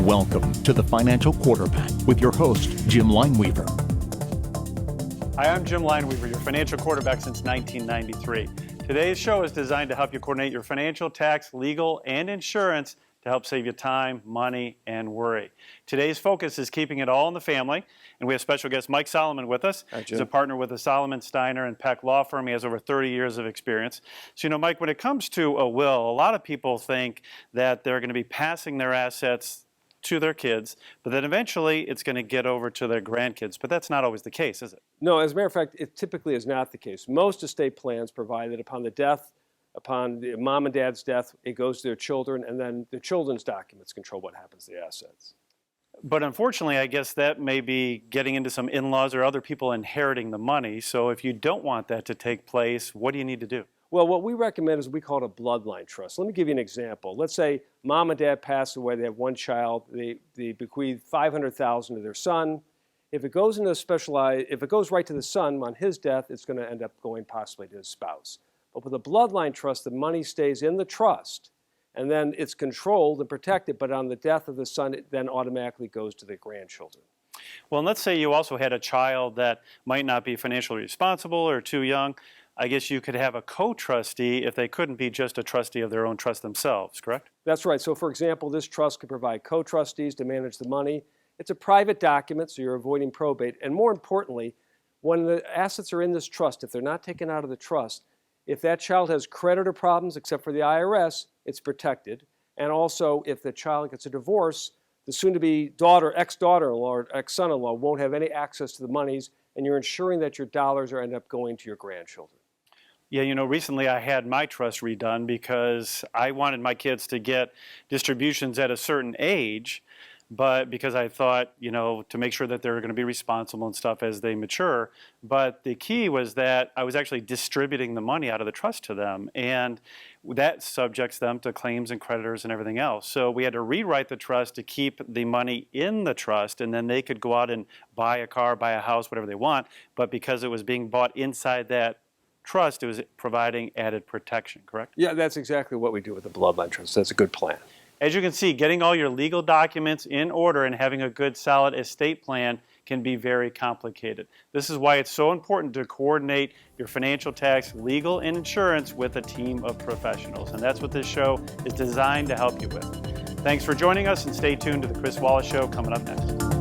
Welcome to the Financial Quarterback with your host, Jim Lineweaver. Hi, I'm Jim Lineweaver, your financial quarterback since 1993. Today's show is designed to help you coordinate your financial, tax, legal, and insurance to help save you time, money, and worry. Today's focus is keeping it all in the family, and we have special guest Mike Solomon with us. Hi, Jim. He's a partner with the Solomon, Steiner, and Peck law firm. He has over 30 years of experience. So, Mike, when it comes to a will, a lot of people think that they're going to be passing their assets to their kids, but then eventually it's going to get over to their grandkids. But that's not always the case, is it? No, as a matter of fact, it typically is not the case. Most estate plans provide that upon the mom and dad's death, it goes to their children, and then the children's documents control what happens to the assets. But unfortunately, I guess that may be getting into some in-laws or other people inheriting the money. So if you don't want that to take place, what do you need to do? Well, what we recommend is we call it a bloodline trust. Let me give you an example. Let's say mom and dad pass away, they have one child, they bequeath $500,000 to their son. If it goes if it goes right to the son on his death, it's going to end up going possibly to his spouse. But with a bloodline trust, the money stays in the trust, and then it's controlled and protected, but on the death of the son, it then automatically goes to the grandchildren. Well, and let's say you also had a child that might not be financially responsible or too young. I guess you could have a co-trustee if they couldn't be just a trustee of their own trust themselves, correct? That's right. So, for example, this trust could provide co-trustees to manage the money. It's a private document, so you're avoiding probate. And more importantly, when the assets are in this trust, if they're not taken out of the trust, if that child has creditor problems, except for the IRS, it's protected. And also, if the child gets a divorce, the soon-to-be ex-daughter-in-law or ex-son-in-law won't have any access to the monies, and you're ensuring that your dollars are end up going to your grandchildren. Yeah, recently I had my trust redone because I wanted my kids to get distributions at a certain age, but because I thought, to make sure that they're going to be responsible and stuff as they mature. But the key was that I was actually distributing the money out of the trust to them, and that subjects them to claims and creditors and everything else. So we had to rewrite the trust to keep the money in the trust, and then they could go out and buy a car, buy a house, whatever they want. But because it was being bought inside that trust, it was providing added protection, correct? Yeah, that's exactly what we do with the bloodline trust. That's a good plan. As you can see, getting all your legal documents in order and having a good, solid estate plan can be very complicated. This is why it's so important to coordinate your financial, tax, legal, and insurance with a team of professionals. And that's what this show is designed to help you with. Thanks for joining us, and stay tuned to the Chris Wallace Show coming up next.